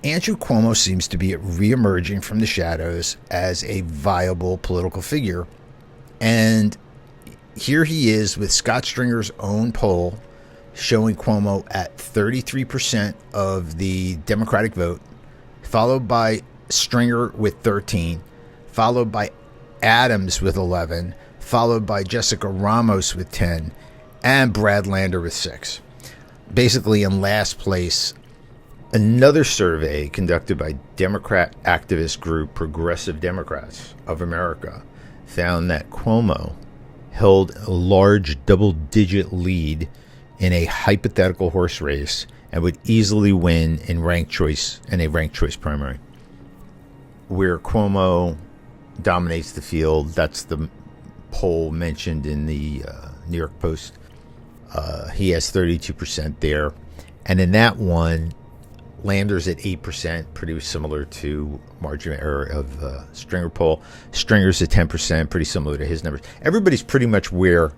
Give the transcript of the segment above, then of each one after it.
Andrew Cuomo seems to be reemerging from the shadows as a viable political figure. And here he is with Scott Stringer's own poll showing Cuomo at 33% of the Democratic vote, followed by Stringer with 13, followed by Adams with 11, followed by Jessica Ramos with 10, and Brad Lander with 6. Basically, in last place, another survey conducted by Democrat activist group Progressive Democrats of America found that Cuomo held a large double-digit lead in a hypothetical horse race and would easily win in a ranked choice primary. Where Cuomo dominates the field, that's the poll mentioned in the New York Post. He has 32% there. And in that one, Lander's at 8%, pretty similar to margin error of Stringer poll. Stringer's at 10%, pretty similar to his numbers. Everybody's pretty much where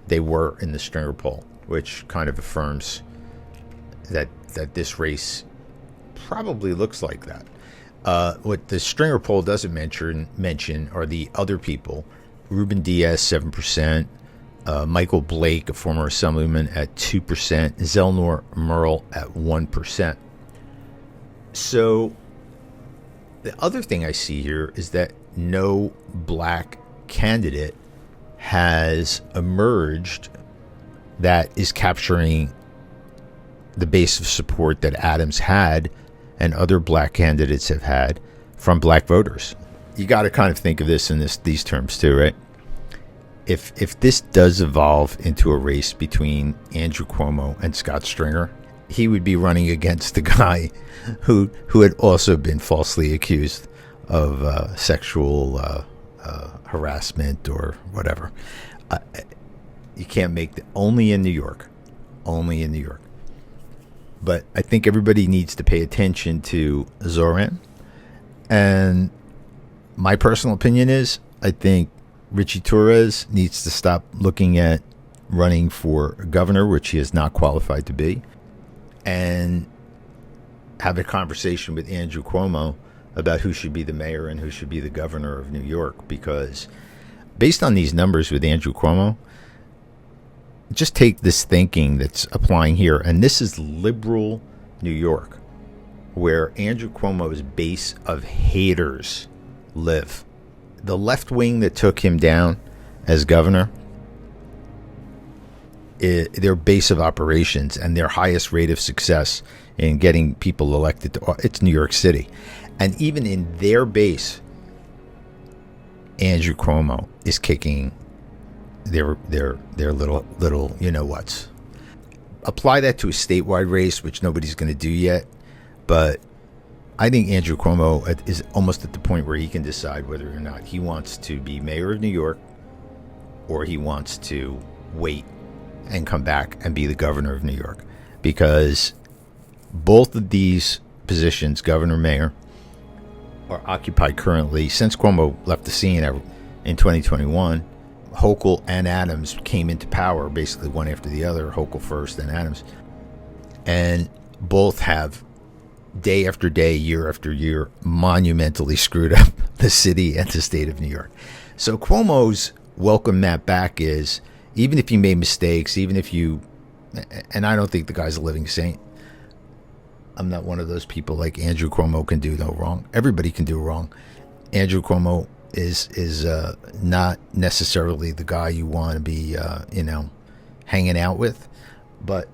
they were in the Stringer poll, which kind of affirms that this race probably looks like that. What the Stringer poll doesn't mention are the other people. Ruben Diaz, 7%. Michael Blake, a former assemblyman, at 2%. Zellnor Myrie at 1%. So the other thing I see here is that no black candidate has emerged that is capturing the base of support that Adams had and other black candidates have had from black voters. You got to kind of think of this in these terms too, right? If this does evolve into a race between Andrew Cuomo and Scott Stringer, he would be running against the guy who had also been falsely accused of sexual harassment or whatever. You can't make only in New York. But I think everybody needs to pay attention to Zohran. And my personal opinion is I think Ritchie Torres needs to stop looking at running for governor, which he is not qualified to be, and have a conversation with Andrew Cuomo about who should be the mayor and who should be the governor of New York. Because based on these numbers with Andrew Cuomo, just take this thinking that's applying here, and this is liberal New York, where Andrew Cuomo's base of haters live. The left wing that took him down as governor, their base of operations and their highest rate of success in getting people elected it's New York City. And even in their base, Andrew Cuomo is kicking their little you know what's. Apply that to a statewide race, which nobody's going to do yet, but I think Andrew Cuomo is almost at the point where he can decide whether or not he wants to be mayor of New York or he wants to wait and come back and be the governor of New York. Because both of these positions, governor, mayor, are occupied currently since Cuomo left the scene in 2021. Hochul and Adams came into power basically one after the other, Hochul first, then Adams. And both have day after day, year after year, monumentally screwed up the city and the state of New York. So Cuomo's welcome mat back is, even if you made mistakes, even if you, and I don't think the guy's a living saint. I'm not one of those people like Andrew Cuomo can do no wrong. Everybody can do wrong. Andrew Cuomo is not necessarily the guy you want to be, hanging out with, but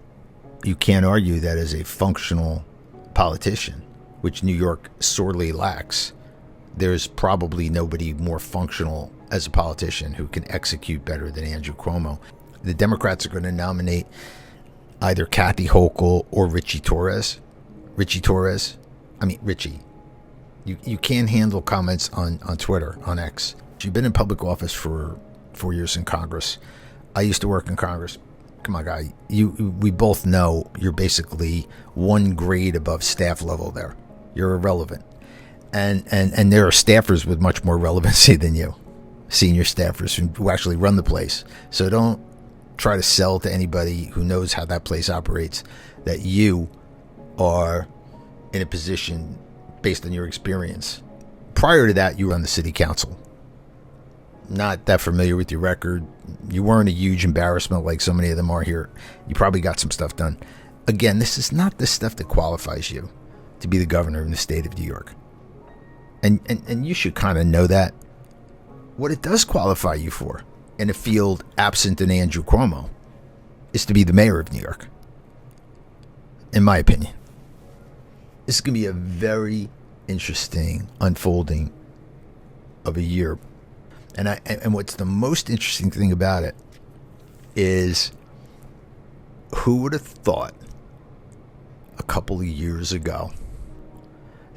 you can't argue that as a functional politician, which New York sorely lacks. There's probably nobody more functional as a politician who can execute better than Andrew Cuomo. The Democrats are going to nominate either Kathy Hochul or Ritchie Torres. Ritchie, you can't handle comments on Twitter, on X. You've been in public office for 4 years in Congress. I used to work in Congress. Come on, guy. We both know you're basically one grade above staff level there. You're irrelevant. And there are staffers with much more relevancy than you. Senior staffers who actually run the place. So don't try to sell to anybody who knows how that place operates that you are in a position based on your experience. Prior to that, you were on the city council. Not that familiar with your record. You weren't a huge embarrassment like so many of them are here. You probably got some stuff done. Again, this is not the stuff that qualifies you to be the governor of the state of New York. And you should kind of know that. What it does qualify you for in a field absent an Andrew Cuomo is to be the mayor of New York, in my opinion. This is going to be a very interesting unfolding of a year. And what's the most interesting thing about it is, who would have thought a couple of years ago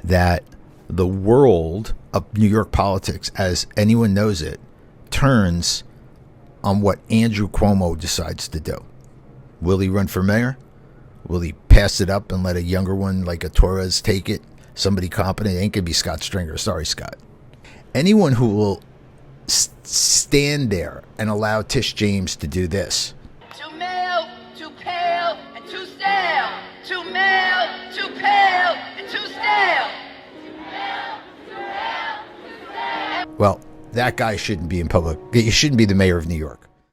that the world of New York politics, as anyone knows it, turns on what Andrew Cuomo decides to do. Will he run for mayor? Will he pass it up and let a younger one like a Torres take it? Somebody competent? It ain't going to be Scott Stringer. Sorry, Scott. Anyone who will stand there and allow Tish James to do this. Too male, too pale, and too stale. Too male, too pale, and too stale. Well, that guy shouldn't be in public. He shouldn't be the mayor of New York.